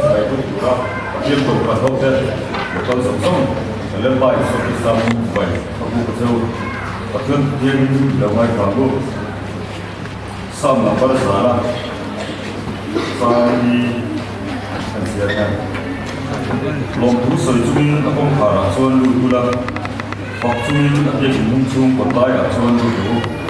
sai tu ra kim tu ka thau te ko som som le bai so ki sam bai ko ko chau patun tiang lo mai ka bu sam na par sara sai an sia ka lom tu soi chung a kong khara chuan lu tu la hoặc chung a tiang mung chung ko tai a chuan lu tu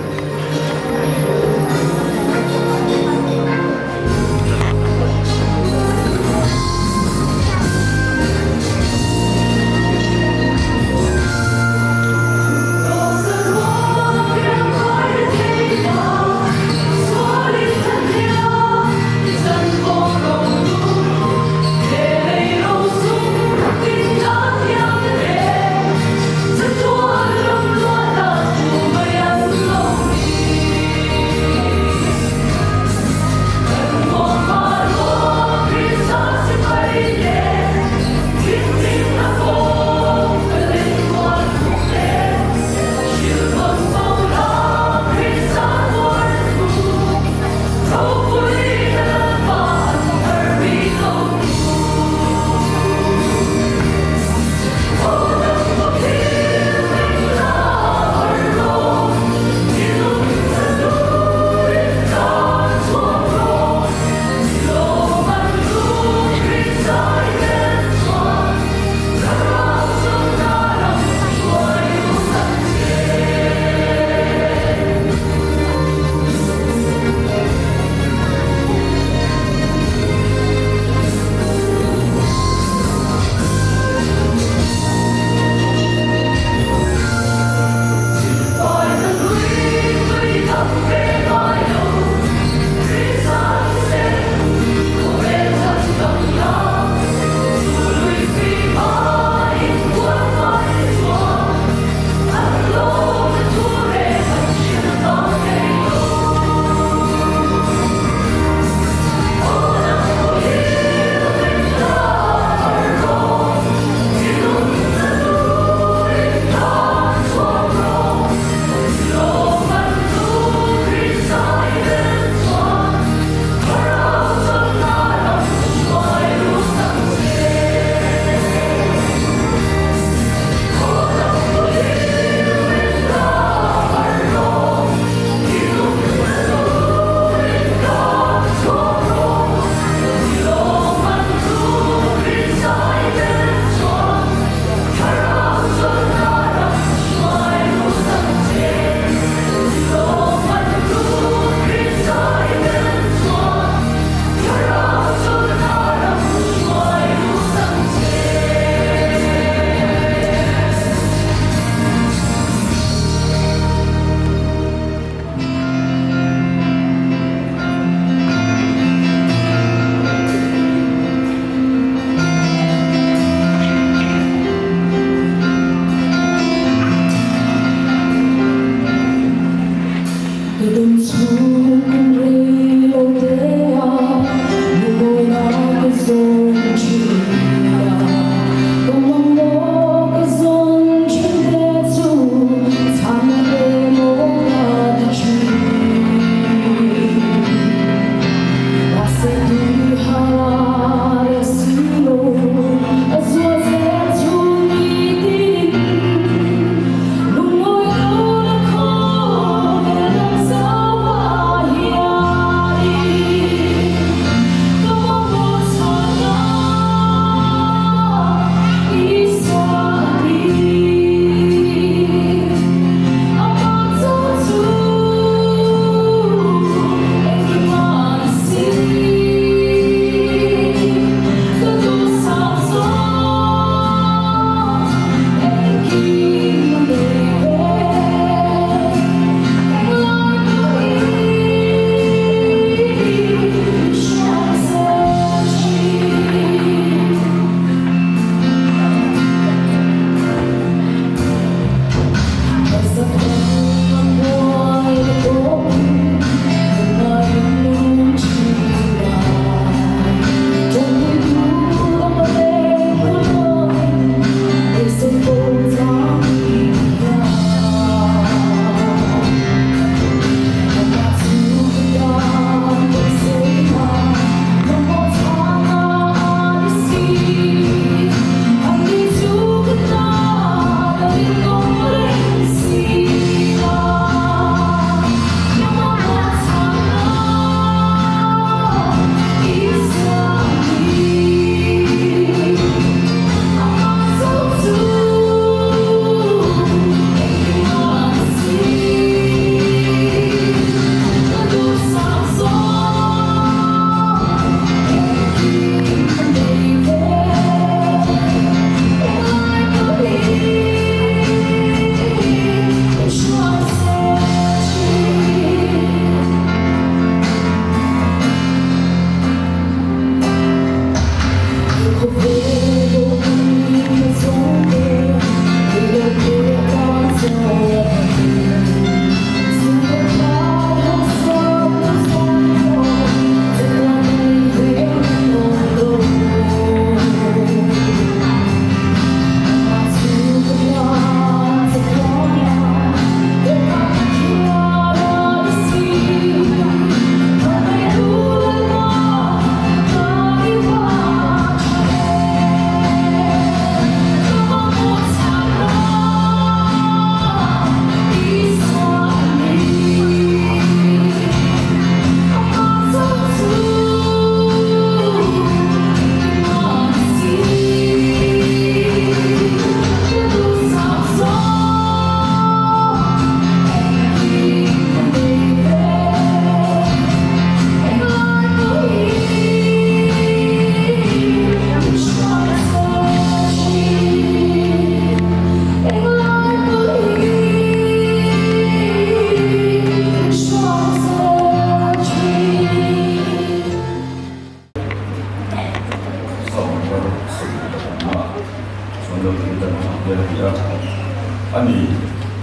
아니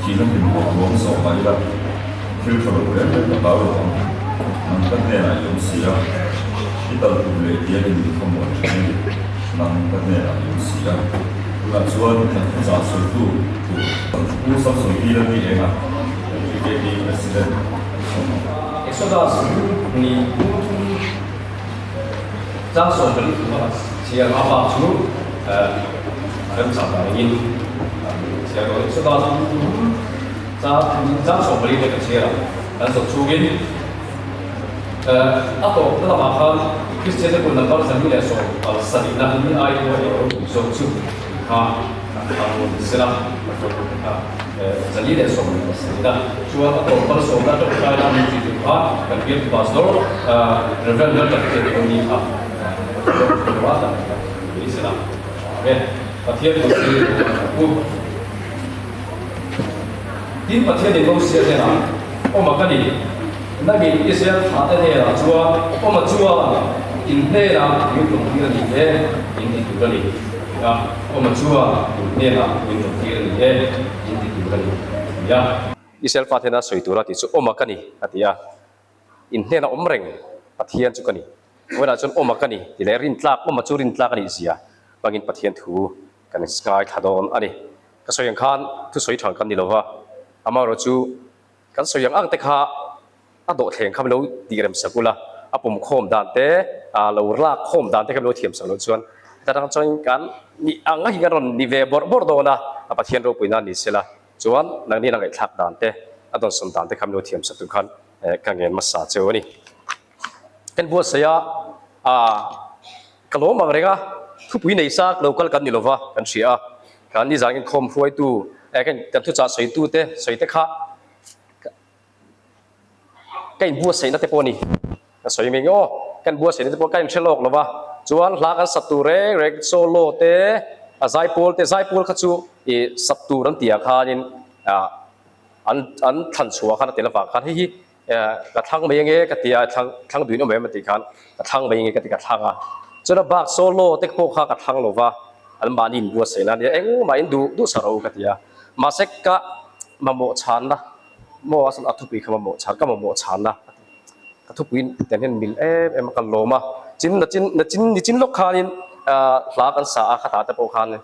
기능 빈고 몸소 아니라 필터로 그랬는데 바로 남편네나 용시야 이따 그래 이야기는 좀 뭐지 남편네나 용시야 그가 주원 부자 술도 우선서 이런 얘가 이게 이 프레시덴트 Exodus ni Giang số beli siang apa tu dalam sabda ini siang Exodus Giang số beli dekat siang dan so cugin atau dalam akal Kristian pun nampak sendiri so sedina ini ayat so cug kamu silam sendiri so sedina cuma atau persoalan terkait dengan itu kan dia pastor reverend terkait ini berwata jadi silam oke patian itu din patian itu siapa yang maka ni nagi Israel ada ni lah cuma cuma ini lah itu mungkin ini juga ni ya cuma ini lah itu mungkin ini juga ni ya Israel fatena soitura ti so maka ni atia ini lah omreng patian juga ni wala chon maka ni dilerin tlak macurin tlak ni sia bangin patian thu kan sky thadon ani kasoyang khan tu soi thang kan ni lowa amaro chu kan soyang ang tekha ado theng kham lo direm sakula apum khom dan te lo ra khom dan te kham lo thiam sang lo chuan tarang choin kan ni anga hi garon ni ve bor do na pathian ro puina ni sela chuan nang ni nang ai thak dan te adon som dan te kham lo thiam satu khan kangen masa chew ni ken bu saya kalo mangrega thu pui nei sak local kan ni lova kan sia kan ni jangin khom phoi tu kan kan thu cha soi tu te soi te kha cái bua sấy nó thế poni, sấy mình ô cái bua sấy nó thế poni cái chơi lộc là va, chuan lá cái sát tu reg solo te, zai pol khát chu, sát tu rắn tiệt kha nên anh thành chúa khan tiền là vàng khan hi cái thang mấy nghe cái tiệt thang đuôi nó mấy mà tiệt khan cái thang mấy nghe cái tiệt cái thang cho nó bạc solo te po kha cái thang lo va, anh mà nhìn bua sấy là đi anh mà anh du saro cái tiệt, mà sẽ cái mà một chán đó mò asan atupi kama mo char kama mo chana atupuin tenen mil em kan loma chin lok khanin la kan sa khata ta po khan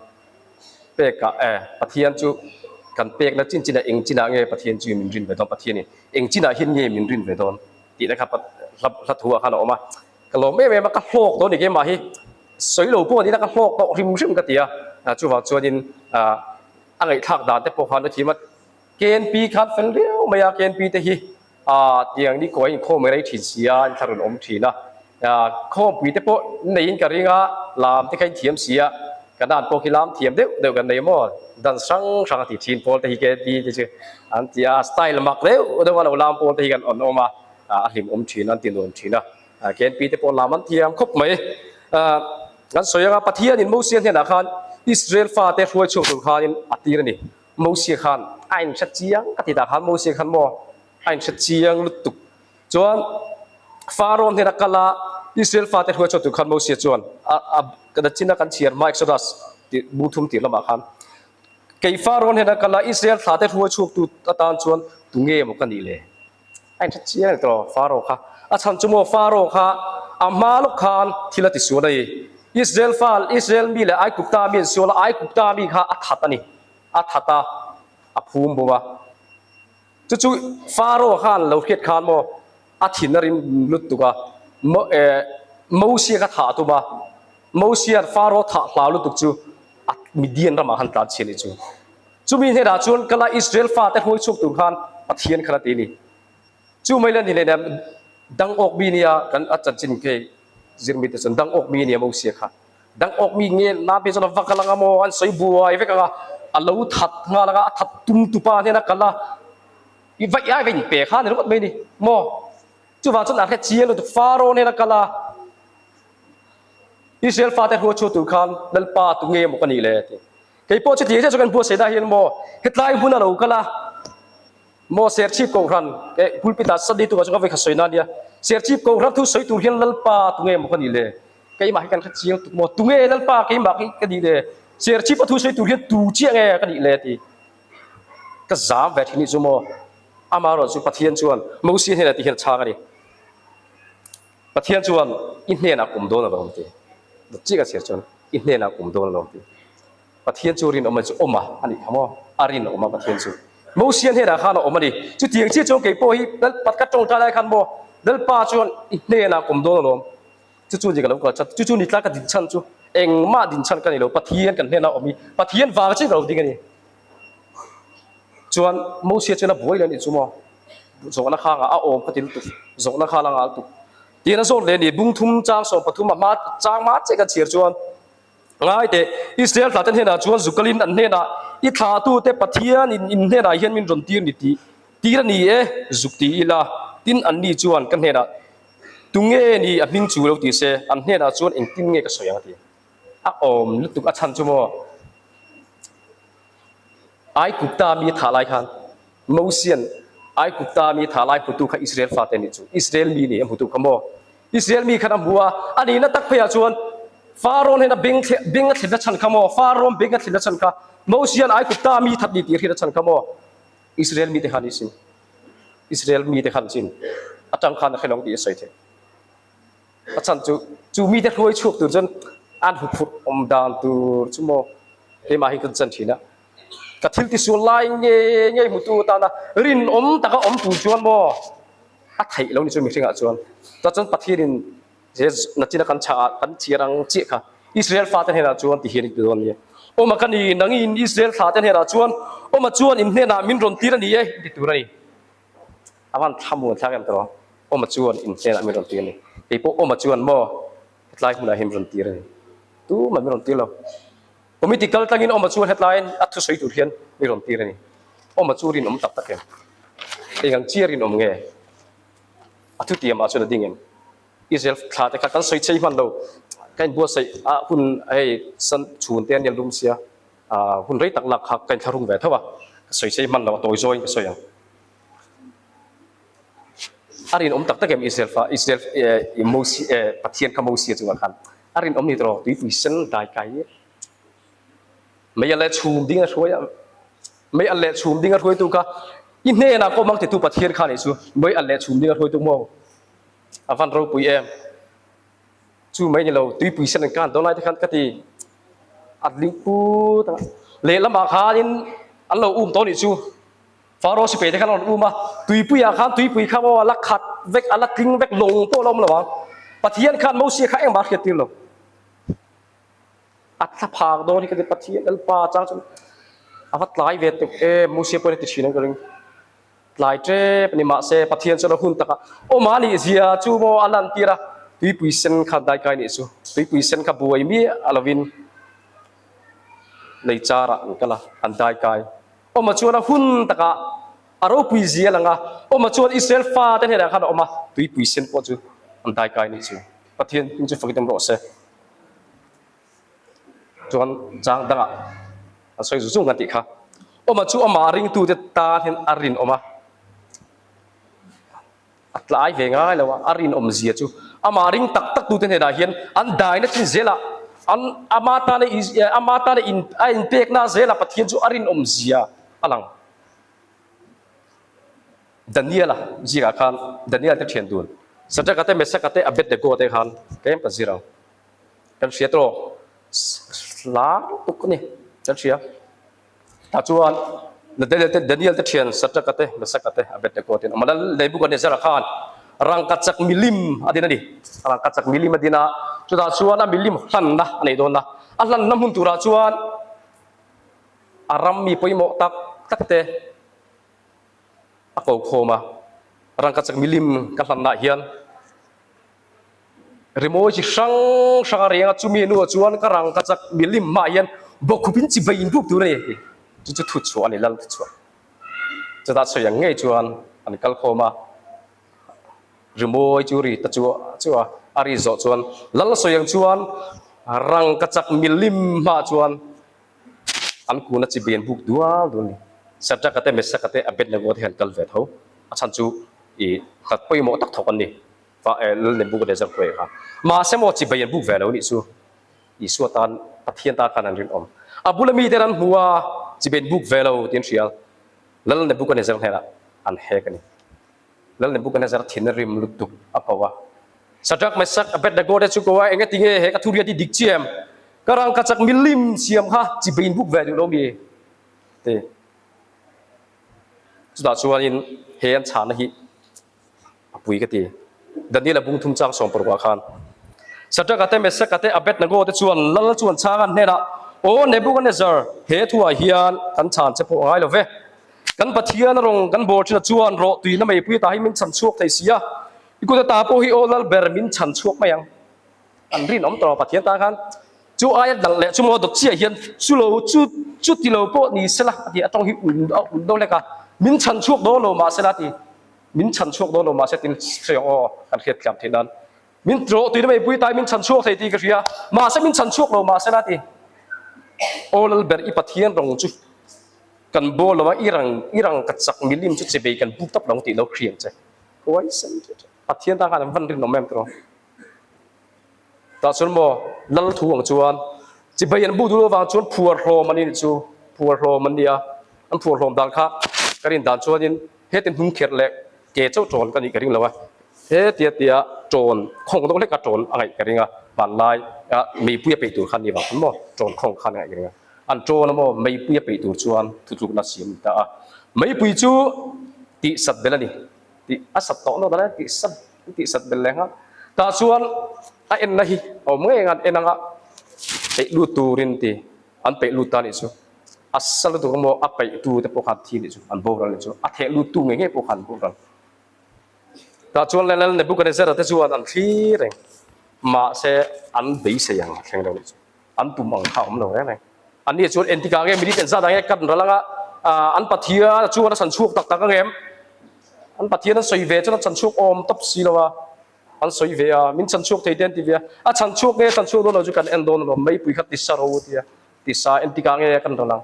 pe ka pathian chu kan pek na chin eng china nge pathian chu min rin ve don pathian ni eng china hin nge min rin ve don ti na kha la thua khan oma ka lom ma ka hlok do ni ke ma hi soi lo po ni na ka hlok to rim ka tia chu wa chuanin angai thak dan te po khan na thi maเกณฑ์ปีคัดเป็นเรียวไม่อยากเกณฑ์ปีแต่ฮีอย่างนี้ก็ยังข้อไม่ได้ถิ่นเสียทารุณอมถิ่นนะข้อปีแต่พอในยินกันเรื่องลามที่ใครเทียมเสียกันด้านพวกที่ลามเทียมเดียวกันในหม้อดันสังติถิ่นพอแต่ฮีเกณฑ์ปีที่ชื่ออันที่สไตล์มักเร็วเดี๋ยวว่าเราลามพอแต่ฮีกันอ่อนออกมาหิมอมถิ่นนั่นถิ่นอมถิ่นนะเกณฑ์ปีแต่พอลามมันเทียมครบไหมงั้นส่วนยังปะเทียนินมูเซียนเนี่ยนะครับอิสราเอลฟาเตช่วยช่วยตัวข้านินอัตีนี่มูเซียขันไอ้ชัดเจียงกติดาขันมูเซียขันโมไอ้ชัดเจียงลุตุกจวนฟาโรนที่นักกะลา อิสราเอลฟาเตหัวชตุคันโมเสียจวนกระดับจินนักันเชียร์มาเอ็กซ์ดัสบูทุมตีละมาคันเกย์ฟาโรนเห็นกันละอิสราเอลฟาเตหัวชุกตุตานชวนตุเงี้ยมุกันนี่เลยไอ้ชัดเจนตัวฟาโรค่ะอาชันจุโมฟาโรค่ะอามาลุกขันที่ละติสวนเลยอิสราเอลมีเลยไอ้กุกตามีส่วนไอ้กุกตามีค่ะอัฐตานี่อัฐตาอภูมิบัวจู่ฟาโรขันเราเขียนขันโมอาทินนรินลุตุกะมูเซียกถาตัวมามูเซียฟาโรถาลาวลุตุกจูมีเดียนรามาหันตัดเชนิจูมีเหตุจวนกลาอิสราเอลฟาแต่หัวชุกตุขันอัฐินขนาดนี้จูไม่เล่นนี่เลยนะดังออกมีเนี่ยกันอาจารย์จินเกย์จิรมิตสันดังออกมีเนี่ยมูเซียค่ะดังออกมีเงี้ยน่าเป็นสำหรับฟังกันละโมอันสวยบัวไอ้เวกันละอัลลอฮ์ทัดงาละก็ทัดตุ้มตุปาเนี่ยนะกันละอีวัยไอ้เป็นเปรข้าเนี่ยรู้ไหมนี่โมจู่ว่าจนอาจจะเชียร์เลยฟาโรห์เนี่ยนะกันละอิสราเอลฟาแต่หัวชุตุขันนั่นป้าตุเงี้ยมุกันนี่เลยเฮ้ยพอจะที่จะจะกันพวกเสดาเห็นโมเฮ็ดไล่บุญอะไรกันละโมเสียชีพกองรันผู้พิทักษ์สติตัวก็จะไปขัดสวยนั่นเนี่ยเสียชีพกองรันทุกสวยตัวเห็นนั่นป้าตุเงี้ยมุกันนี่เลยเฮ้ยมาให้กันขัดเชียร์ตุโมตุเงี้ยนั่นป้าเฮ้ยมาให้กันนี่เลยเสียชีพทุกสวยตัวเห็นตูเชียร์ไงกันนี่เลยที่ก็สามเวทีนี้จุโมอามาร์สุปะเทียนชวนมูซีเนี่ยที่เห็นชากันนี่ปะเทียนชวนอินเนียนักกุมโดนอะไรแบบนี้จีก็เสียชวนอินเนียนักกุมโดนอะไรแบบนี้ปะเทียนชวนรินออกมาจุอมาอันนี้คำว่าอารินออกมาปะเทียนชวนมูซีเนี่ยนะข้าออกมาดิจุดที่ยังชี้ชวนเกี่ยวกับนั่นปัดกัดจงใจอะไรกันบ่นั่นป้าชวนอินเนียนักกุมโดนอะไรจู่ๆจีกันแล้วก็จู่ๆนี่ตลาดกันดินชันจู่เองมาดินชันกันนี่เราปะเทียนกันเนี่ยนะออกมีปะเทียนวางจิ้งเราดีกันนี่ชวนมูซีชวนน่ะบ่อยเลยนี่จุโมส่งนักข่าวอ่ะโอมปฏิลุตุส่งนักข่าวอ่ะตุที่นั่นส่งเลยนี่บุ้งทุ่มจางส่งปฐุมมาจางมาเจกันเชียร์ชวนง่ายแต่อิสราเอลฟาเตนเฮน่ะชวนสุกลินอันเฮน่ะอีท่าตู้เตปะเทียนอินเฮน่ะเฮียนมินรอนตีนี่ตีระนี่จุกตีละตินอันนี้ชวนกันเฮน่ะตุงนี่อันมิงจูเราตีเสอันเฮน่ะชวนเองติงก็สวยอย่างที่อ่ะโอมลุตุกอัชันจุโมไอ้กุตามีท่าไรขันมูเซียนไอ้กุตามีท่าไรพุตุขอิสราเอลฟาเตนิจูอิสราเอลมีนี่พุตุขโมอิสราเอลมีขนาดบัวอันนี้นักตักพยาชวนฟาโรห์เห็นบิงก์ถิดชันขโมฟาโรห์บิงก์ถิดชันข้ามูเซียนไอ้กุตามีทัดดีตีถิดชันขโมอิสราเอลมีแต่ขันอิสินอิสราเอลมีแต่ขันสินอาจารย์ขันให้ลองดีสวยเถอะอาจารย์จูมีแต่รวยชุกตัวจนอันหุบอมดานตัวจุโมเฮมาฮิกันจันทีนะกระทิลที่ส่วนลายเงี้ยมุตุตานะรินแต่ก็ตูจวนบ่อัฐิเรานี่จวนมีสิ่งอ่ะจวนแต่จนปฏิรินเจนัดจีนักกันชากันเชียรังเจี๊ยค่ะอิสราเอลฟาเตนเฮราจวนที่เห็นตัวนี้โอมากันนี่นังอินอิสราเอลฟาเตนเฮราจวนโอมาจวนอินเนน่ะมินรอนตีรันนี่ที่ตัวนี้อาวันทำบุญทักกันตัวโอมาจวนอินเนน่ะมินรอนตีนี่ไอ้พวกโอมาจวนบ่ไล่หุ่นอะไรมินรอนตีนี่ตู้มันมินรอนตีเราผมมีติดกันตั้งอินออกมาชวนเฮดไลน์อัดสวยตุเรียนมีรอนตีร์นี่ออกมาชวนรินตับตะเกียงเองเชียรินเงี้ยอัดทุกที่มาชวนดิ่งเงินอิสราเอลขาดแต่กันสวยใช่มันเรากันบัวใส่หุ่นไอ้สันชวนเตียนยันลุมเสียหุ่นไรตักหลักหักกันทารุงแหวนเท่าว่าสวยใช่มันเราตัวจอยก็สวยอย่างอารินตับตะเกียงอิสราเอลมูซีปะเทียนขมูซีจังหวะกันอารินนี่ตัวตุยฟุยเซนได้ไกลไม่อะไรชูมดิ้งช่วยไม่อะไรชูมดิ้งช่วยตัวก็อินเนน่ะก็มังติดตัวปะเทียนข้านี่สู้ไม่อะไรชูมดิ้งช่วยตัวโม่อาฟันเราปุยชูไม่เนี่ยเราตุยปุยเส้นกันตอนไหนที่ขันกติอัดลิงปูต่างเละละมาขาอินอันเราตัวนี่สู้ฟาโรห์สิเปย์ที่ขันเรามาตุยปุยอาขันตุยปุยข้าว่าลักขัดเวกอัลลักลิงเวกลงพวกเราไม่ระวังปะเทียนขันมูซีข้าเองมาเขียนตีเราอัตภาคโดนที่กันปะเทียนอัลปาจังจนอาวัดหลายเวทมูเซียปนิติชินังกริงหลายเจ็บนี่มาเสปะเทียนจนหุ่นตะกะโอมานี่เสียจูโมอัลลันตีระตุยปุยเซนขัดได้กันนี่สูตุยปุยเซนขับบัวมีอัลวินในจาระนี่กันละอันได้กันโอมาชวนหุ่นตะกะอารมณ์ปุยเสียลังอ่ะโอมาชวนอิสราเอลฟาเต็นเห็นอะไรกันโอมาตุยปุยเซนปอจูอันได้กันนี่สูปะเทียนยิ่งจะฝึกตั้งรอเสจวนจางดังอ่ะสวยสุดๆกันติค่ะโอมาชูอมาริงตูจะตาเห็นอารินออกมาอัดหลายเวงง่ายแล้วว่าอารินอมเสียจู amaring tak tu ten da hian an dai na chin zela an amata na in pek na zela pathian chu arin zia alang Daniela jira khan Daniel te thian dun sata kate mesa kate abet de go te khan kem pa zira kan siatro la tuk ni kan sia ta chuan Daniel te thian sata kate mesa kate abet de go te amal lebu kan zira khan rang kacak milim adina ni rang kacak milim adina chuda chuan a milim hlan na nei don na ahlan nam hun tura chuan aram mi poimo tak te ako khoma rang kacak milim kan hlan na hian remo chi sang renga chumi nu chuan ka rang kacak milim ma hian bokupin chi bain buk tu re chu thu chu ani lal chu chuda choyang ngei chuan an kal khoma remoi curi ta chua ari zo chuan lal soyang chuan rang kacak milim ma chuan an kuna chi ben buk dual dun sabta kate mesa kate abet na god hen kal vet ho achan chu I tat poi mo tak thokan ni fa el ne buk de jar poi ha ma se mo chi ben buk ve lo ni chu I su tan pathian ta kan an rin om abulami teran huwa chi ben buk ve lo tin rial lal ne buk ne jar hera an he kani lal ne bukan azar thinrim lutuk apawa sadak masak abet da gode chu ko enge tinge he ka thuria di dikchem karang kacak milim siam ha chi bein buk ve lo mi te chuda chuanin he an chana hi apui ka ti Daniel bung thum chang som porwa khan sadak ate masak ate abet na gode chuan lal chuan changa nera o nebuchadnezzar he thua hian kan chan che po ngai lo ve kan pathian rong kan bor china chuan ro tui na mai pui ta hi min chan chuak thei sia iku ta po hi olal ber min chan chuak mayang an rin om to pathian ta khan chu ai dal le chu mo dok chia hian chu lo chu ti lo po ni sela ti atong hi un do le ka min chan chuak do lo ma sela ti min chan chuak do lo ma se tin se o kan khiat klam the dan min ro tui na mai pui ta min chan chuak thei ti ka ria ma se min chan chuak lo ma sela ti olal ber I pathian rong chu kan bol ma irang kacak milim chu chebe kan buk tap long ti lo kriang che koi san pathian ta kan van rin no mem tro ta chun mo lal thu ang chuan chibai an bu du lo wang chuan phuar hlo mani chu phuar hlo mania an phuar hlom dang kha karin dan chuanin he ten hung kher le ke chau tron kan ni karing lawa he tia tron khong dong le ka tron angai karinga ban lai mi puya pe tu khan ni wa mo tron khong khan ngai karinga an tro na mo mai pui pe tur chuan thutuk na sim ta mai pui chu ti sat belani ti asat to no da ti sat belenga ta chuan a en nahi o mnge ngan enanga pe lu turin ti an pe lu ta ni chu asal tu mo a pe tu te po khat thi ni chu an bo ran ni chu a the lu tu nge po khan bo ran ta chuan lel ne bu ka zera te chuan an thi reng ma se an bei se yang kheng lo ni chu an tu mang khaum lo reอันนี้ชวนเอ็นติกาเกมมิดิเตนซาดังเอกันระลังอันปัทยาชวนสันชุกตักเกมอันปัทยานั้นสวยเวชนั้นสันชุกอมตับซีลวะอันสวยเวียมินสันชุกเทเดนติเวียสันชุกเนี่ยสันชุกโดนเราจุกันเอ็นโดนเราไม่ปุยขัดติสารวุฒิติสาเอ็นติกาเกกันระลัง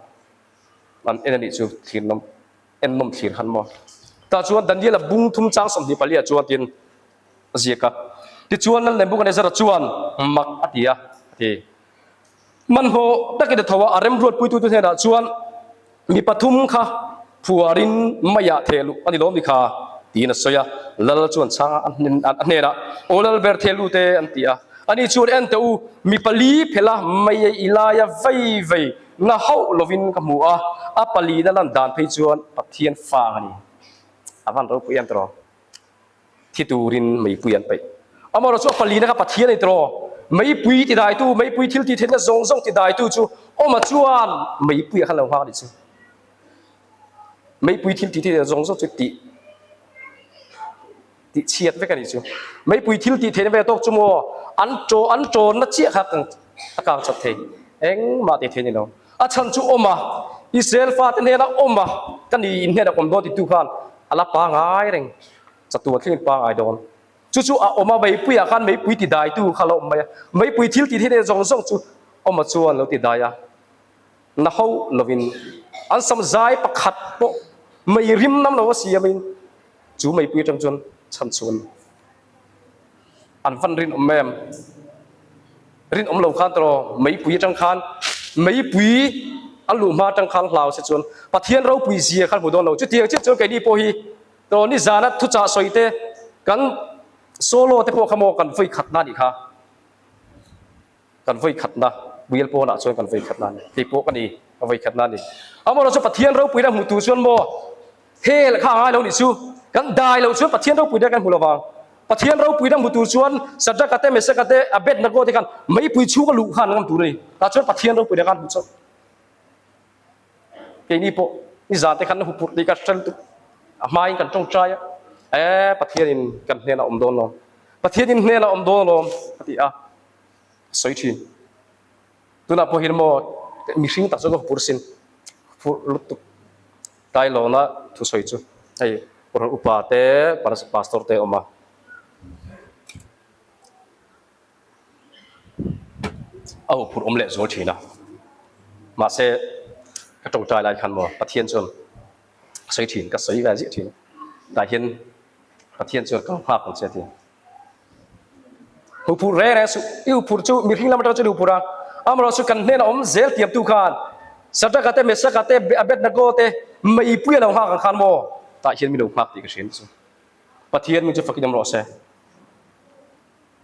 มันเอ็นนี่ชูทีนนมเอ็นนมทีขันมอแต่ชวนดันเดียละบุ้งทุ่มจ้างสมดีปลีชวนทีนเสียกับที่ชวนนั้นในบุกันในสระชวนมักอธิยาที่มันโหตะกิดทว่าอารมณ์รวดปุยตุเทนะชวนมีปฐุมค่ะผัวรินมายาเทลุอันนี้ล้มดิค่ะตีนัสยาลลชวนช่างอันนี้นะโอลลเบอร์เทลุเตอันตีอ่ะอันนี้ชวนเอ็นเตอูมีปลีเพล่าไม่อิลายาไวน่าเฮาลวินกับมัวอ่ะปลีนั่นด่านไปชวนปัทเทียนฟ้านี่อ่ะวันเราปุยันตรอที่ตูรินไม่ปุยันไปอ่ะมาเราชวนปลีนะครับปัทเทียนในตรอไม่ปุยที่ได้ตู้ไม่ปุยทิลที่เทนซงที่ได้ตู้จูโอ้มาชวนไม่ปุยขันเราว่าดิจูไม่ปุยทิลที่เทนซงจุดติเชียดไว้กันดิจูไม่ปุยทิลที่เทนไปตกจูมัวอันโจนัดเชี่ยครับตะกางชัดเทเอ็งมาติเทนนี่เนาะอาชันจูโอมาอิสราเอลฟาเทนเฮนะโอมากันนี่อินเฮนะคนโดนติดตู้ขันอาลาปางไงเร่งจัตุวัที่ปางไงโดนจู่ๆออกมาไม่ปุยอาการไม่ปุยติดได้ตู้เขาเราไม่ปุยทิลที่เนี่ยจงจู่ออกมาชวนเราติดได้อะน่าเขาเราวินอันสมัยใจปักขัดโปไม่ริมน้ำเราว่าเสียมินจู่ไม่ปุยจงชันชวน อันฟันรินอมแมมรินอมเหลาขันตรอไม่ปุยจังขันไม่ปุยอันลูมาจังขันเหล่าเสียจนปะเทียนเราปุยเสียขันผู้โดนเราจุดเดียวจนไก่ดีโพฮีตอนนี้จานัททุจ่าสอยเตกันโซโล่เตพวกขโมกันไฟขัดนั่นอีกค่ะกันไฟขัดนะวิลโปน่ะส่วนกันไฟขัดนั่นตีโปกันอีกันไฟขัดนั่นอีเอามาเราจะปะเทียนเราปุยได้หมู่ตัวส่วนโมเฮ้ละข้างไอ้เราดิซูกันได้เราส่วนปะเทียนเราปุยได้กันหูระวังปะเทียนเราปุยได้หมู่ตัวส่วนสัจจะกะเตเมสกะเตอเบ็ดนักโกที่กันไม่ปุยชูกันลูกขันกันตัวนี้แต่ส่วนปะเทียนเราปุยได้กันผู้ชมเกี่ยนี่โปนี่จานเตกันหูปุดีกันเซลตุมาอินกันจงใจปะเทียนกันเนี่ยเราอมโดนเราปะเทียนเนี่ยเราอมโดนเราปฏิสวยทีตัวน่ะพอเห็นโมมีสิ่งต่างๆก็พูดสินพูดลุตุตายแล้วนะทุสวยจูไอ้พวกอุปาเตะพาสตอร์เตะออกมาเอาพูดอมเละสวยทีนะมาเสกระจงใจหลายคันโมปะเทียนจนสวยทีก็สวยแบบนี้ทีแต่เห็นปะเทียนจนก็ภาพของเสียทีผู้เร่สุอิวผู้จูมีสิ่งละมันเราจะดูผู้รังอามาเราสุกันเนี่ยนะเซลเทียบตุกันสัจจะกะเตเมสกะเตอเบ็ดนักโกเตไม่ปุยเราหากันขันโมแต่เห็นมีดูภาพตีกระเชนสุปะเทียนมันจะฟักยำรอเส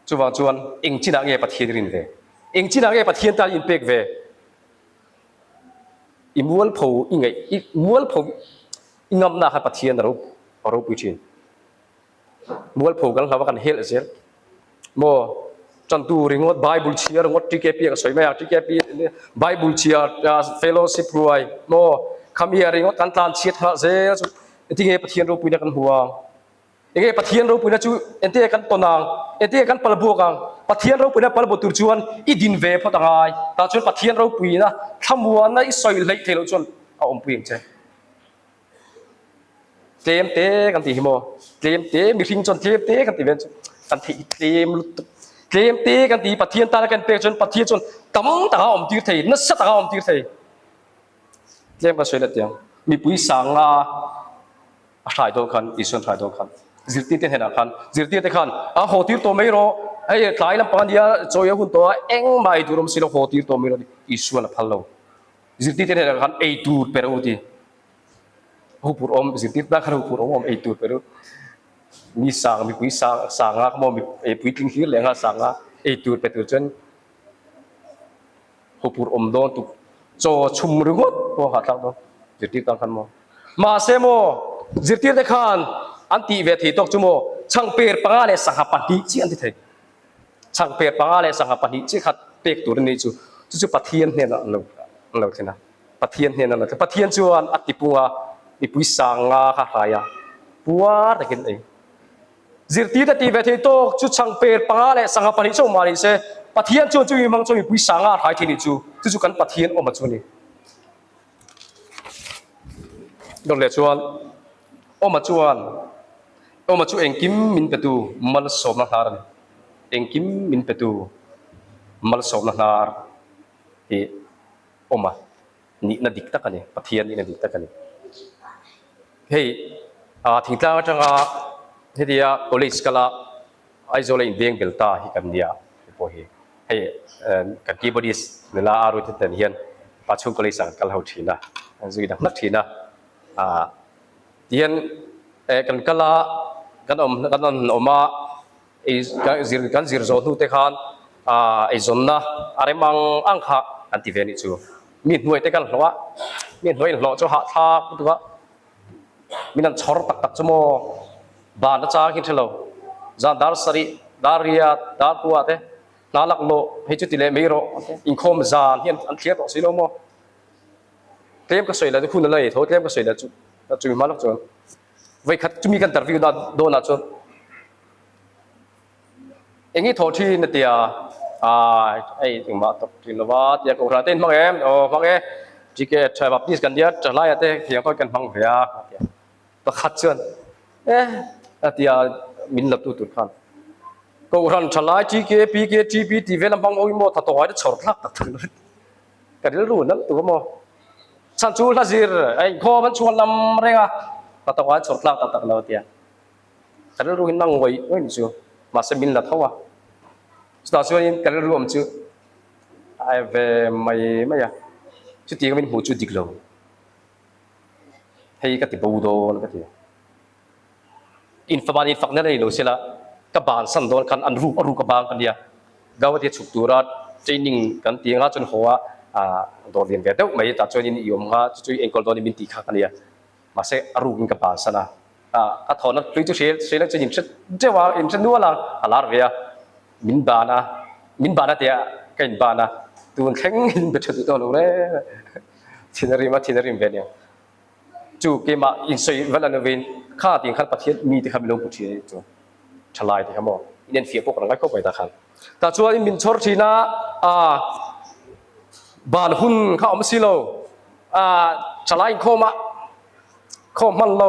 จวนจวนเองจีนักเย่ปะเทียนรินเวเองจีนักเย่ปะเทียนตาอินเปกเวอิมัวลผูอิงไงอิมัวลผูอิงอำนาจปะเทียนเราปุยชินมัวลผูกันเราว่ากันเฮลเซลโมจันตูริงวดไบเบิลเชียร์งวดที่แกปีก็สวยไหมอ่ะที่แกปีไบเบิลเชียร์เฟโลชิพรวยโมคำเฮียริงวดกันตานเชียร์ฮะเซ่ที่เงี้ยปะเทียนรูปุยนักันหัวเงี้ยปะเทียนรูปุยนัจูเอ็นที่กันตนางเอ็นที่กันปลบัวกังปะเทียนรูปุยนัปลบัวตุรจวนอีดินเวพอต่างไงแต่จนปะเทียนรูปุยนะทำวัวนะอีสอยเล็กเทลจนเอาอมปุยเจ้เตมเตกันตีหิโมเตมเตมีริงจนเตมเตกันตีเวนกันตีเตมเกมตีกันตีปะเทียนตากันเปจนปะเทียนจนตั้มตาอมตีเทนัสตาอมตีเทเกมก็สวยเลยเดียวมีปุยสังถ่ายตัวกันอีส่วนถ่ายตัวกันจิตติเห็นกันจิตติเห็นกันโหตีตัวไม่รอไอ้หลายลำปางเดียจอยหุ่นตัวเอ็งไม่ดูรมสิโลโหตีตัวไม่รออีส่วนพัลโลจิตติเห็นกันไอ้ตูดเปรูดีหูปุรอมจิตติได้กันหูปุรอมไอ้ตูดเปรูมีสังมีปุยสังเขาบอกมีปุยทิ้งหิ้งเหลืองสังตูดไปตัวจนหูปุรอมโดนตุโจชุมรึงดพอหัดตั้งตัวจิตติตั้งขันมาเซโมจิตติเด็กขันอันตีเวทีตกจุโมช่างเปิดปังอะไรสังหปันดีจีอันที่เทช่างเปิดปังอะไรสังหปันดีจีขัดเปิดตัวนี้จู่ปะเทียนเนี่ยนะเราเห็นนะปะเทียนเนี่ยนะปะเทียนจวนอัติปัวมีปุยสังข้าหายปัวแต่กินเองจิตติแต่ตีเวทีตกจู่ช่างเปิดปังอะไรสังหปันดีจู่มาดิเซปะเทียนจวนจู่ยังมังจู่มีปุยสังหายที่นี่จู่กันปะเทียนออกมาจู่นี่โดนเลยจวนออกมาจวนเองกิมมินเปตูมัลสอบนักนาร์เองกิมมินเปตูมัลสอบนักนาร์ออกมานี่นาดิกตะกันนี่ปะเทียนนี่นาดิกตะกันนี่เฮ้ยทิ้งตาจังเฮียโอลิสกาลาไอโซเลนเดียงเบลตาฮิกันเดียพอเฮ้ยกันกีบอดิสเวลาอารุติเตนเฮียนปัจจุบันก็เลยสั่งกันเขาทีนะสุดดักนักทีนะเดียนกันกะลากันอมมากันซิรโซนูเตขันไอซอนนะอะไรมังอังคะอันที่เวนิจูมีหน่วยเตกันหรอวะมีหน่วยหล่อจะหาทากตัวมีนั่นชอร์ตักจโมบานจ้ากินเทลจานดาร์สรีดาริยาดาร์ตัวเตนาลักโลให้จุดที่เลไม่รออินคอมจานเฮียนอันเทียบต่อสิโลโมเตรียมก็สวยแล้วทุกคนเลยโทษเตรียมก็สวยแล้วจุดมาแล้วจนไว้คัดจุมีกันตัดวิวโดนจนเองนี่โทษที่นั่นเดียไอ้ถึงมาตกถึงว่าเดียกอุราเต้นมังเอ็มมังเอ็มจีเกตใช้แบบนี้กันเดียจะไล่เต้เพียงก็กันมังเหียประคัดจนเดียมินลับตุดขันก็อุรันจะไล่จีเกปีเกจีปีทีเวลบังโอ้ยโมถ้าตัวไอ้จะชอร์ลักตัดถึงกันเรื่องรู้นั่นตัวโมฉันชูลาซิร์ไอ้ข้อมันชวนลำเร่งถ้าตัวไอ้ชอร์ลักตัดเราเดียกันเรื่องรู้นั่งไว้นี่ชัวมาเซมินลับเท่า สุดท้ายนี้กันรวมชื่อไอ้เวไม่อะชุดที่ก็เป็นหัวจุดดิกลงให้ก็ติดบูโดนก็ติดอินฟบานอินฟักนั่นเองเราเสียละกับบานสันโดนกันอันรูกับบางกันเดียกาวที่ฉุกตัวรัดใจนิ่งกันตีงละจนหัวโดนเรียนเวทไม่ตัดจนนี่ยมฮะจุดเองก็โดนมินตีขากันเดียมาเสรูกันกับบานสันะก็ถอนนั้นคือจุดเสียแล้วจะยินชัดเจ้าว่ายินชัดนัวละอะไรเวียมินบานะเดียกันบานะตัวแข็งยินไปชัดตัวเลยทีนริมเวียเนี่ยจู่เกมาอินซีเวลาเวนข้าติงขันประเทศมีที่คำลงผู้ที่จู่ฉลาดที่คำบอกอินเดียนเฟียพวกเราก็ไปตะขันแต่จู่อินมินชอร์ทีน่าบานหุ่นข้าอมซิโลฉลาดข้อมันโล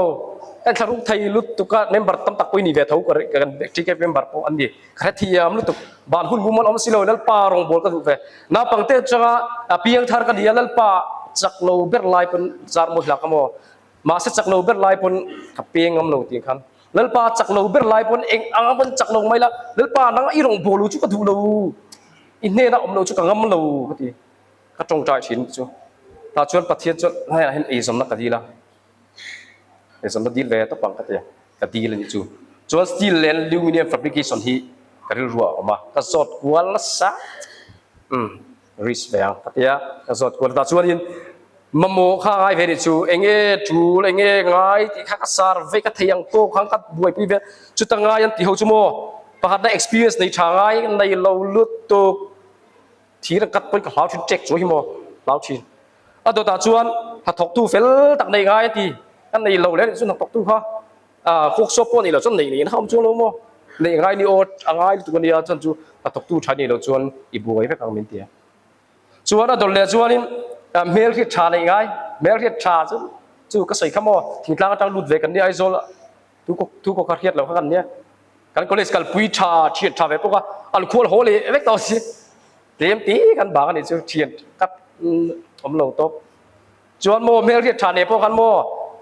kan sarung thai lut tuka member tam tak pui ni ve thau kan tike member po andi khathia lut ban hun gumal om silo lal pa rong bol ka ve na pangte changa piang thar ka dia lal pa chaklo ber lai pun zar mo hlak mo ma se chaklo ber lai pun ka piang am lo ti khan lal pa chaklo ber lai pun eng ang pun chaklo mai la lal pa nang i rong bolu chu ka thu lo in ne na om lo chu ka ngam lo ka ti ka tong trai chin chu ta chuan pathian chu hai hen ei som na ka di laสมมติเวทต้องปังกันเดียกตีเลยจู่จวนสตีลเลนอลูมิเนียมแฟบริเคชันที่กระดิ่งรัวออกมากระสอบกวนละสักริสเบียงกันเดียกระสอบกวนแต่จวนยินมะโมข้างไอ้เวนิจูเองจูเองง่ายที่ข้าสารเวกเทียงโตข้างกัดบวยปีเวจุดต่างง่ายยันที่เขาจูโมประหัดได้ experience ในทางง่ายในเราลุดตัวที่ระกัดเป็นกับเราชิ้นเจ็กจูฮิโมเราชิ้นตัวแต่จวนถ้าถกตู้เฟลตักในง่ายที่อันนี้เราเล่นส่วนตกตู้ฮะคุกซบปนี่เราส่วนนี้นะครับช่วงเราโม่ในไงนี่โอ้ไงตัวนี้จนจู่ตกตู้ใช้นี่เราส่วนอีบัวไปฟังมินเตียส่วนนั้นตัวเลี้ยส่วนนี้เมลที่ชาในไงเมลที่ชาจู่ก็ใส่ขโมยทิ้งกลางจังหลุดเวกันนี่ไอ้โซล่ทุกคนเครียดเรากันเนี่ยกันก็เลยสกัดปุยชาเชียนชาเวพวกอัลโคลโฮเลยเวกต่อสิเตรียมตีกันบางนี่จู่เชียนกับผมเราตบส่วนโมเมลที่ชาในพวกกันโม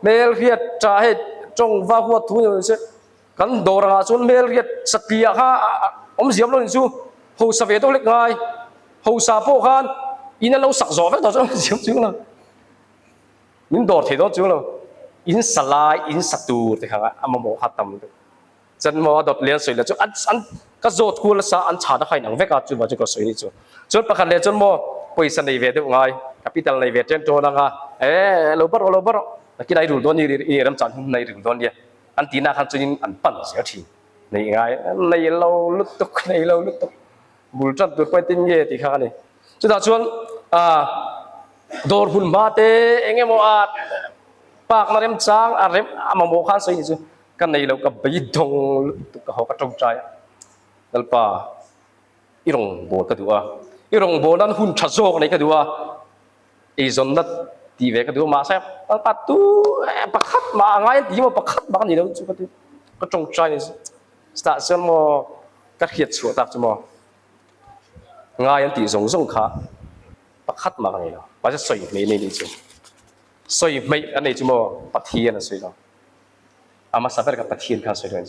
เมลเรียดจะให้จงว่าหัวทุนอย่างนี้กันโดราส่วนเมลเรียดสติอาค่ะผมเสียบลงจู่หูสเวตัวเล็กง่ายหูสาโปกันอินนั้นเราสักจอบแล้วต่อจากเสียบจู่แล้วอินโดดเถิดจู่แล้วอินสลายอินสัตูที่ข้างอ่ะมาโมหัดทำจนมาโดดเลี้ยงสวยแล้วจู่อันก็โจทย์กูละซะอันชาดใครหนังเวกัดจู่มาจู่ก็สวยนี่จู่จนประคันเลยจนโมปุยสันในเวทง่ายกับพิจารณาในเวทเจนโจนังอ่ะเราบารที่ได้รู้ตัวนี้รำจันในรู้ตัวนี้อันที่น่าขันจริงอันปั่นเสียทีในไงในเราลุกตุกบุลจันตัวไปติ้งเย่ที่ข้างนี้สุดท้ายชวนโดนหุ่นมาเตเองโมอาดปากมาเริ่มจางอาเริ่มมาโมขันสิ่งนี้กันในเรากับไปดงตุกเขากระจงใจนั่นป่าอีรงโบก็ดูว่าอีรงโบนั้นหุ่นชัดโจกในก็ดูว่าอีจนนั้นที่เวกดูมาเสพปัดตู้ปักขัดมาง่ายที่มาปักขัดบ้านนี่เราจุดก็จงใจนี่สตาร์ทมอกระเขียดชัวตักจมอง่ายที่ส่งขาปักขัดมาไงเราว่าจะสวยไม่นี่จุสวยไม่อันนี้จมอปัดเทียนสวยเราอามาสับไปกับปัดเทียนข้าสวยด้วย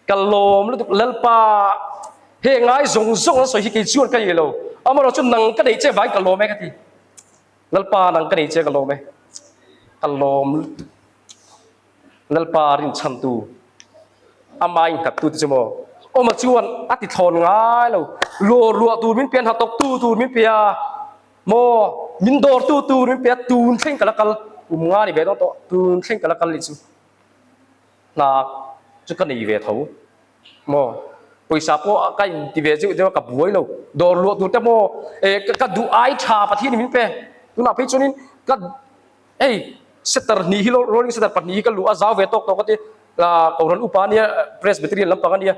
กะโลมแล้วเล่นป่าเฮง่ายส่งแล้วสวยที่กี่ชวนกันอยู่เราเอามาเราจุดนังก็ได้เจ๊ไว้กะโลไหมกันทีนัลปานังกันนี่เจกะโลไหมกะโลมนัลปารินชันตูอามาอินกัดตูติจโมโอมาชวนอติทอนง่ายเรารัวตูมินเปียนหัดตกตูมินเปียโมมินโดร์ตูมินเปียตูนเช่งกะละกัลอุ้มง่ายนี่เวต้องโตตูนเช่งกะละกัลลิซูนักจุกันนี่เวทเขาโมปุยซาโปก็อินติเวจิเดียวกับบุยเราโดร์รัวตูแต่โมก็ดูไอชาปะที่นี่มินเปียtu nak pergi ni kan seter ni hilo rolling seter pat ni kan lu azau vetok to kati la orang upan dia presbyterian lampangan dia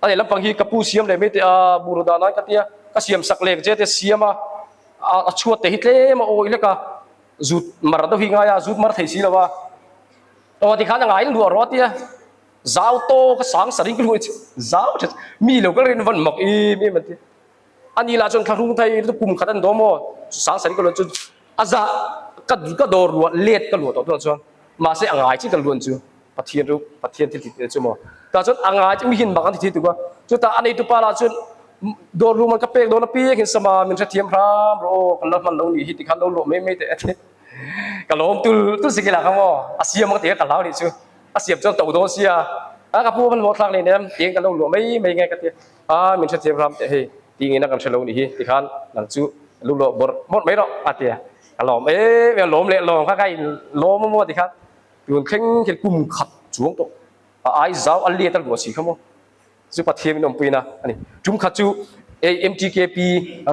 ada lampang hi kapu siam le mete burudana katia ka siam saklek je te siam a chuat te hitle ma o ile ka zut mar do hi nga ya zut mar thei si lawa to ti khan ngai lu ro tia zau to ka sang saring ku zau mi lo ka ren van mak mi man ti ani la chon tharung thai tu kum khatan do mo sang saring ku lo chu azaก็โดนรัวเลียดก็รัวตัวส่วนมาเสียงไงที่กันล้วนจู่ปะเทียนที่ติดจู่มั้งแต่ส่วนอ่างไงจะมีหินบางอันที่ติดตัวจู่แต่อันนี้ตัวปลาจู่ โดนรูมันกระเปกโดนปีกินสมามันจะเทียมพรามโรกันแล้วมันลงนี่ฮิตกันลงหลไม่แต่กันลงตุลสิกิละครับว่าอาเซียมันก็เตียกันแล้วนี่ชื่ออาเซียจนตัวโดนเสียกับผู้มันหมดทางเลยเนี่ยเตียกันลงหลไม่ไงกันเตียมันจะเทียมพรามเฮ้ยตีงี้นักกันเฉลงนี่ฮิตกันหลังจู่ลูกหลบหมดไม่หรอกอาเตียกันลงมันล้มเลยลงข้างใกล้ล้มมั่วตีครับตัวเข่งเข่งกุ่มขัดช่วงตัวไอ้เจ้าอันเลี้ยตั้งหัวสีเขามั่วสุภาพเทียมนมปีนะอันนี้จุ่มขัดจู่MTKP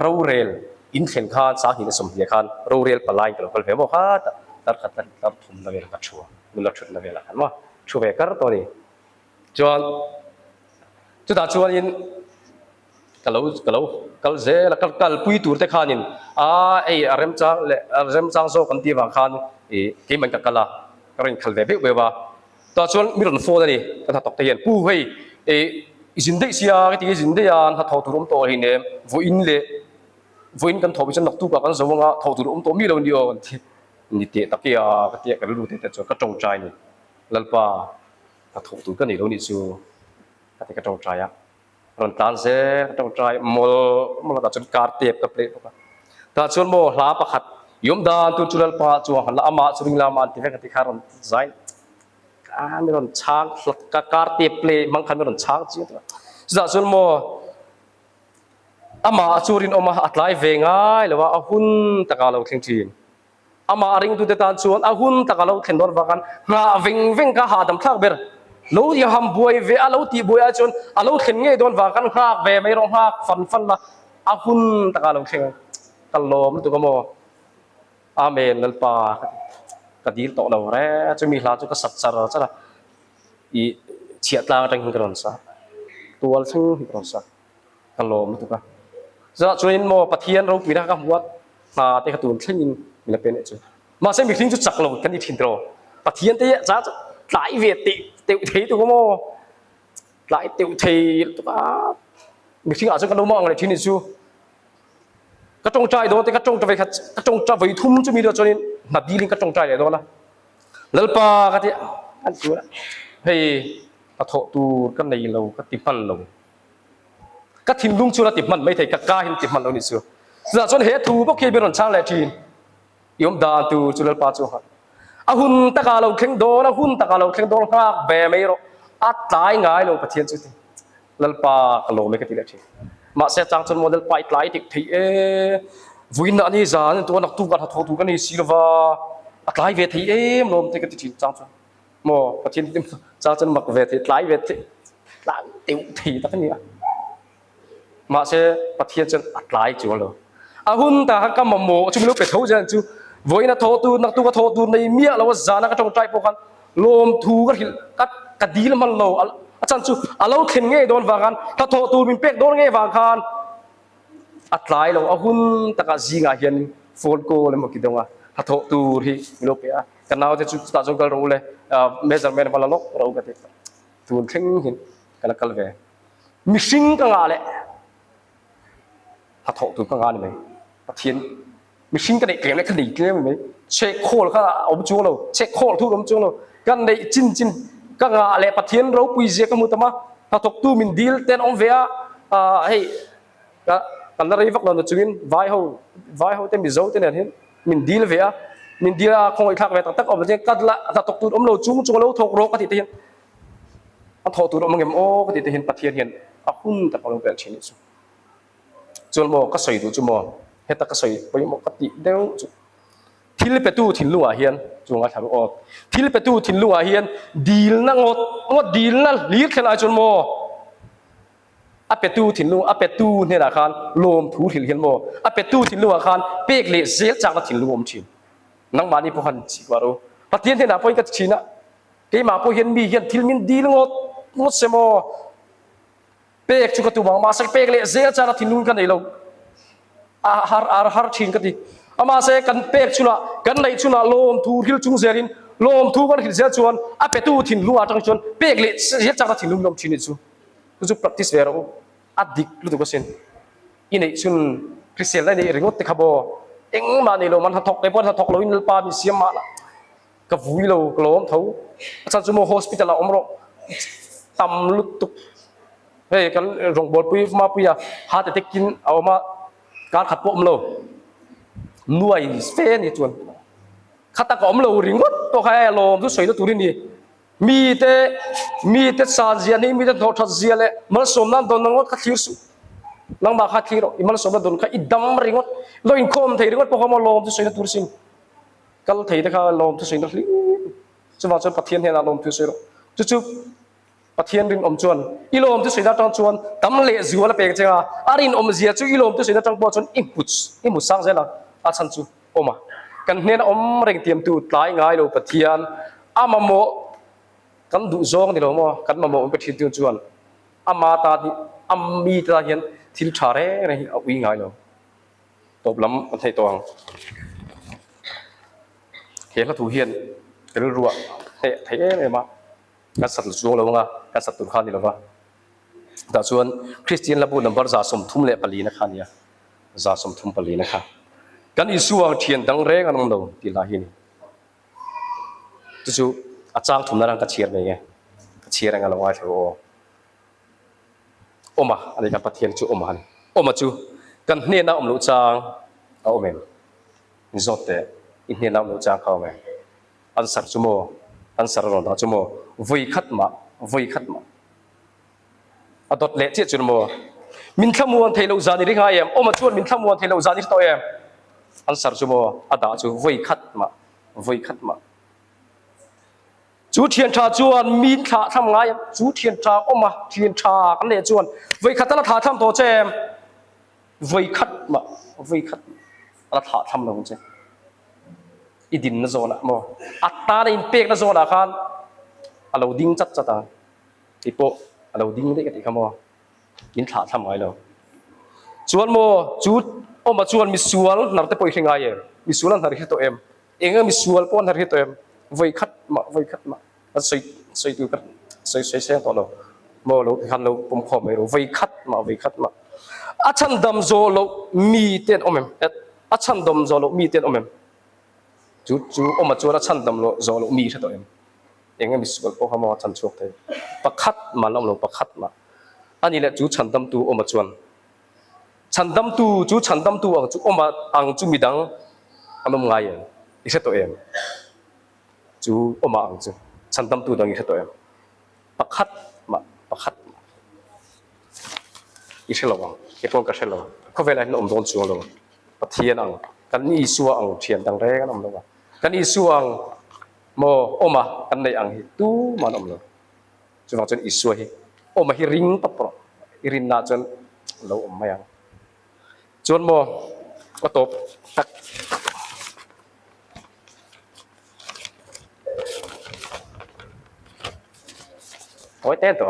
เราเรลอินเทนคานสาหินสมเดียคานเราเรลปลายกันก็เห็นว่าตัดทุ่มนาเวลกัดชัวมุลชุดนาเวลกันว่าชัวเวกัดตัวนี้จวนจุดจวนอินกัลเซแล้วกัลปุยตูร์เตขานินไอเริ่มจังโซกันที่บางคานเกี่ยมันกัลละก็เรื่องขัลเวเบเวว่าตัวจวนมีรถโฟล์นี่ก็ถ้าตกเตียนผู้ให้อินเดียก็ที่อินเดียถ้าทอตุรุมโตเห็นเนี่ยวูอินกันทอไปจนนักตุกกันสมว่าทอตุรุมโตมีเราเดียวนี่เตะตะเกียก็เตะกันรู้เตะจนก็จงใจนี่แล้วป่ะถ้าทอตุกันนี่เรานี่ซูก็เตะก็จงใจอ่ะรันตันเซ่จงใจมอตัดจนการเตะกับเปรตถ้าชวนโมลาประคัดยมดานตุจุลป่าจวงหันละอามาสุริงลามันที่เวกันที่คารันใจมีรอนช้างการเตะเปลมังคันมีรอนช้างจริงตัวจะส่วนโมอามาจูรินออกมาอัดไลฟ์เวง่ายหรือว่าอาหุ่นตะการเราเข่งจีนอามาริงตุเตตันชวนอาหุ่นตะการเราเข่งโดนว่ากันงาเวงก็หาดำทักเบอร์เราที่ทำบวยเวอาเราตีบวยอาจนอาเราเข่งเงี้ยโดนว่ากันหักเวไม่ร้องหักฟันละอาหุ่นตะการเราเข่งกันลมตัวก็โมอาเมนนั่นป่ากดีต่อเราแร่จะมีหลายจุดก็สัตว์สารจ้ะอีเฉียดลางจังหิงกรอนซะตัวทั้งหิงกรอนซะฮัลโหลมั้งถูกปะจะช่วยโมปะเทียนเราปีนักกับวัดมาเตะกระตุ้นเช่นยิงมีอะไรเป็นเนี่ยจุมาเส้นมีทิ้งจุดจักเรากันที่ทิ้งเราปะเทียนเตะจ้าหลายเวทีเตะทีตัวโมหลายเตะทีตัวมีทิ้งอาจจะกันดูมองอะไรที่นี่จูกระจงใจโดนแต่กระจงจะไปกระจงจะไปทุ่มจะมีเดียวจนนี้นับดีลิงกระจงใจเลยโดนละแล้วป่ะกันที่อันตัวเฮ้ยกระทบตูกันในเราก็ติดมันเราก็ทิ้งลุงชัวร์ติดมันไม่ถึงกะกล้าหินติดมันเรานี่ชัวจะจนเหตุถูกพวกเคยเป็นหนช่างแหละทีนยมดาตูจุลป่าจูฮันอาหุ่นตะการเราเข่งโดนอาหุ่นตะการเราเข่งโดนข้าแบไม่รออัดตายง่ายเราปะเทียนสุดแล้วป่ากะโลไม่กติดเลยทีมาเสียจังจนโมเดลไปไกลติดที่วินอันนี้จานตัวนักตุกันหัดถูกันนี่สิลวาอัดไลเวทีมลมติดกันติดจังจนโมปะเทียนจังจนมักเวทีไลเวทีหลังติวทีตั้งนี้มาเสียปะเทียนจนอัดไลจัวเลยอาหุ่นแต่ฮักก็มาโมจุ่มลูกเป็ดเขาจะจูวินนักตูนักตุกันหัดตูในเมียเราว่าจานักจงใจพวกกันลมถูกันกัดดีแล้วมันโลอาจารย์จูเราเข็นเงี้ยโดนวางกันถ้าตูมีเป็ดโดนเงี้ยวางกันอัดไลเราอาหุ่นตะกะจีงาเฮียนโฟนโกเลยมาคิดดูว่าถ้าตูที่โลเปียกันเอาแต่จุดตัดจงกันรู้เลยเมจร์แมนมาล็อกเราก็ติดตูนเข่งหินกันละกันเลยมิชิงกังอะไรถ้าตูกังอะไรไหมปะเทียนมิชิงกันเด็กเกมเลยกันเด็กเกมไหมเช็คโคลก็เอาไปจูเราเช็คโคลทุกเอาไปจูเรากันในจินกังอะไรปะเทียนเราปุยเสียกันมุตมะถ้าตูมินดีลเต้นอมเวียเฮ้ยกันอะไรฟักเราหนุ่มจีนไว้เขาเต็มบิโซ่เต็มเนี่ยมินดีลเวียมินดีลคงอีกครั้งเวลาตั้งออกมาเนี่ยกัดละถ้าตกตูดเราจุงเราถกโรกก็ติดเห็นอันถกตูดมันเงี้ยโอ้ก็ติดเห็นปะเทียนเห็นอาหุ่นแต่พอเราเปลี่ยนชิ้นนี้จนโมก็ใส่ดูจุโมเฮตักก็ใส่ไปโมก็ติดเดียวที่เลเปตูถิ่นลัวเฮียนจุงอาถรรพ์ออกที่เลเปตูถิ่นลัวเฮียนดีลนั่งงดดีลนั่งลีดขนาดจนโมอาเป็ดตูถิ่นลูอาเป็ดตูเนี่ยนะคันลมถูถิ่นเฮียนโมอาเป็ดตูถิ่นลูอาคันเป๊กเละเสียจากละถิ่นลูอมชินนังมานี่พวกฮันจีกว่ารู้ปะเทียนเทน่ะพวกอีกชินะเกี่ยมาพวกเฮียนมีเฮียนทิลมินดีลงดเสมอเป๊กชุกตัวบางมาสักเป๊กเละเสียจากละถิ่นลูกันไหนเราฮาร์ชินกันดิอามาเสกันเป๊กชุละกันไหนชุนะลมถูหิลจุงเซรินลมถูกันหิลเสียจวนอาเป็ดตูถิ่นลูอาจังจวนเป๊กเละเสียจากละถิ่นลูอมชินนี่จูก็จะ practice vero adik lu tuh kesin ini sun krisel ini ringot tekabo eng mani lo man hatok lepon hatok lo in pa mi siam ma ka vui lo klom thau asan sumo hospital la omro tam lutuk เฮ้ยกันรองบอลปุยมาปุยอะหาแต่เด็กกินเอามาการขัดปมโลหน่วยเฟนี่จวนขัดตะกอมโลริงก็ตัวใครโลมทุกสวยตัวตุรินี่มีแต่ซาเจียนี่มีแต่โดดทัดเจียเลยมันสมนั้นโดนนังก็ขัดทิ้งสุนังบาขัดทิ้งหรอกมันสมนั้นโดนขัดอิดดำริงก็โดนอินคอมไทยริงก็พวกเขามาโลมทุกสวยตัวตุริสิงก็ไทยแต่เขาโลมทุกสวยตัวลิจะว่าจะปะเทียนเห็นอารมณ์ทุกสวยจู่ปะเทียนรินอมจวนอีโลมทุกสวยตัวจังจวนตำเละจิวละเปกเจ้าอารินอมเจียจู่อีโลมทุกสวยตัวจังปอจวนอิมพุสสร้างเสร็จแล้วอาชันจู่โอมากันเนี่ยอมเร่งเตรียมตัวตายง่ายโลปะเทียนอามาโมกันดูซองนี่หรอมั้งกันมาโมเป็นที่ตัวจวนอามาตาที่อามีตาเห็นที่ชาเร่เนี่ยเอาวิ่งง่ายโลตบล้ำกันไทยตวงเห็นแล้วถูเหียนเป็นรัวเทเลยมาการสัตว์จวงเราไงการสัตว์ตุนข้านี่เราว่าแต่ส่วนคริสเตียนระบุนับว่าจะสมทุมเละปลีนะครับเนี่ยจะสมทุมปลีนะครับกันอิสุวเทียนดังเร่กันเราที่ลาหินจู่อาจารย์ทุมนั่งกัดเชียร์ไปไงเชียร์กันเราว่าเถอะโอมาอะไรกันปะเทียนจู่โอมาโอมาจู่กันเนี่ยนะอมลูจางเอาเมนนิจเตอินเนี่ยนะอมลูจางเขาเมนอันสัรจุโมอันสัรรอนดาจุโมวิคัดมาอัดดเละเจี๊ยจุโมมินขมวนเทลูจานิริงไงเอ็มโอมาชวนมินขมวนเทลูจานิริตัวเอ็มอันสัรจุโมอัดดาจูวิคัดมาจูเทียนชาจวนมีนขาทำไงจูเทียนชาโอมาเทียนชากันเลยจวนวิคัดตั้งท่าทำตัวเจมวิคัดมาตั้งท่าทำลงเจอีดินนั่นโซนอะโมอัตตาในอินเปกนั่นโซนอะคันเราดิ้งจัดตาอีโปเราดิ้งได้กันอีกคำว่ายินท่าทำไงเราจวนโมจูโอมาจวนมิสวลนับแต่ปอยเข่งไงมิสวลนับที่ตัวเอ็มเองก็มิสวลปอนนับที่ตัวเอ็มวิคัดมาแล้วใส่ตัวกันใส่เสียงตัวเราโมเราคันเราผมขอไม่รู้วิคัดมาอาชันดำโซโลมีเตียนอมเอ็มอาชันดำโซโลมีเตียนอมเอ็มจู่อมาจู่อาชันดำโลโซโลมีใช่ตัวเอ็มเองก็มิสวลพวกเขามาชันช่วงเทปักขัดมาแล้วเราปักขัดมาอันนี้แหละจู่ชันดำตัวอมาจวนชันดำตัวจู่ชันดำตัวจู่อมาอังจู่มีดังอันนั้นไงอีกใช่ตัวเอ็มจู่อมาอังจู่ฉันทำตัวดังนี้ตัวเองปักขัดอีเชลวังอีพวกก็เชลวังเขาเวลาหนุ่มโดนจวงลงปะเทียนอังกันนี่สัวอังเทียนดังแรกกันนำลงกันนี่สัวอังโมโอมากันในอังฮิตู้มันนำลงจนว่าจนอีสัวฮิโอมาฮิริงปับปะฮิรินนาจนเราอมไม่ยังจนโมก็ตบตักโอ้ยเต้ตัว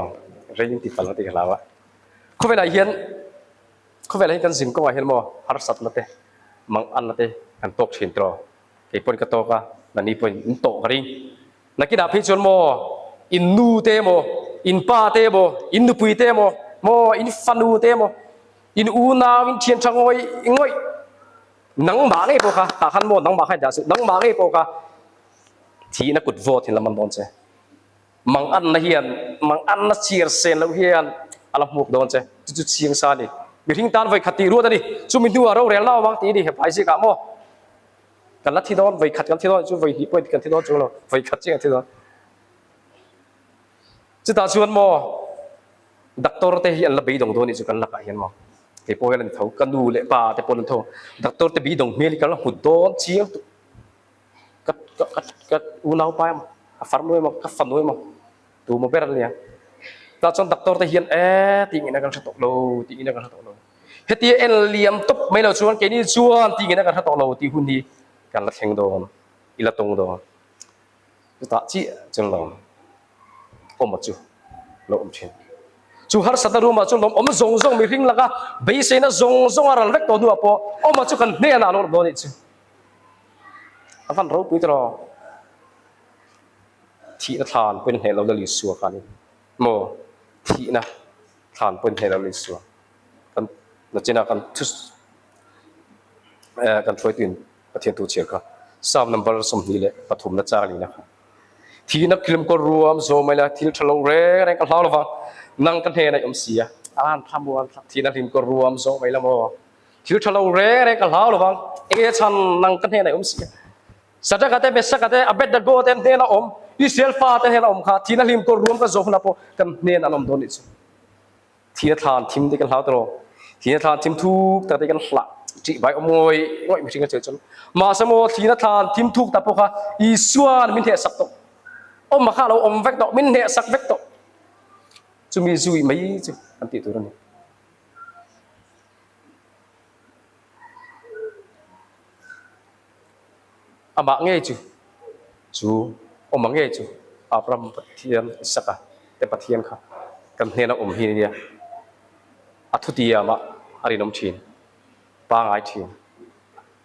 เรื่องติดปัญหาติดแล้วเขาเวลาเห็นกันสิ่งก็ว่าเห็นมั้งฮาร์สัตนั่นเองมังอันนั่นเองกันตกเฉียนตรอไอ้ปนกระโตกะนั่นนี่ปนอินโตกริงนักกีฬาพิจารณาอินนูเตโมอินป้าเตโมอินนูปุยเตโมอินฟันูเตโมอินอูนาวินเทียนช่างงอยนังบางไอ้พวกเขาตาขันโมนังบางให้จ่าสุนังบางไอ้พวกเขาที่นักกุดโวที่ละมันโดนเจมังอันนะเฮียนมังอันนะเชียร์เซนแล้วเฮียนอาลัมมุกโดนเจจุดเชียงซานี่มีทิ้งตานไว้ขัดตีรู้ตานี่จุมินดูเราเรียนเล่าบางทีนี่เห็นไปสิกะโมกันละที่โดนไว้ขัดกันที่โดนจุไว้หิบไว้กันที่โดนจุเราไว้ขัดกันที่โดนจุดตาชวนโมดักตอร์เตเฮียนละบีดงโดนนี่จุกันละกันเฮียนโมไอ้พวกนั้นเขากันดูเละป่าแต่พวกนั้นเขาดักตอร์เตบีดงเมลิกันละหุ่นโดนเชียงก็อุณาวไปมั้งฟันด้วยมั้งก็ฟันด้วยมั้งตัวมันเป็นอะไรเนี่ยตาจนดักตอร์เฮียนtinggi nak kan satu lo heti en liam top mai lo chuan ke ni chuan tinggi nak kan satu lo ti hun hi kan la theng don ila tong don ta chi chang lo om chu lo om chen chu har sataru ma chu lom om zong mi ring laka bei se na zong aral vek to nu apo om chu kan ne na lo do ni chu avan ro pui tro thi na than pen he lo da li suwa kan moที่นะฐานเป็นให้เราลิสัวกันเราจะนักกันทุสกันช่วยตื่นประเทศตัวเชียร์ก็สามนับสมนี้เลยปฐมนักจากนี้นะครับที่นักคลิมก็รวมโซไม่ละที่ทะลุเร่อะไรกันเล่าละฟัง นั่งกันเฮในเสียอ่านทำวันทีนั้นทีมก็รวมส่งไปละโมที่ทะเลเร่เร่กันแล้วหรือเปล่าเอชันนั่งกันเฮในเสียสัตว์กะเตเบสกะเตอเบดโกเตนเฮนะอีเซลฟาเตนเฮนะค่ะทีนั้นทีมก็รวมกันส่งนะพอกันเนนอารมณ์โดนอีกทีนั้นทานทีมที่กันแล้วตลอดทีนั้นทานทีมทุกแต่ที่กันหลักจีบไปมวยไม่ใช่กันเฉยจนมาสมอทีนั้นทานทีมทุกแต่พอค่ะอีส่วนมินเทสักตกมาข้าเราเวกตมินเทสักเวกตจะมีจุยไหมจุอันติตัวนี้อามาเงี้ยจูมาเงี้ยจูอาพรมปะเทียนสักแต่ปะเทียนค่ะกันเนนะฮีนี่อัทุติยามาอารินอมชีนปางไอชีน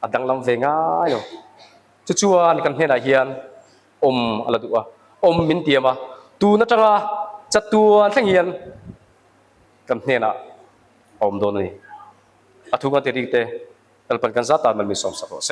อดังลำเวง่ายเนาะจวนกันเนนะเฮียนอะไรตัวมินเตียมาตูนัจงาจัตัวทั้งเฮียนกันเนนะโดนนี่อัทุกันติริเตอลปันกันซาตามันมีสมสักเส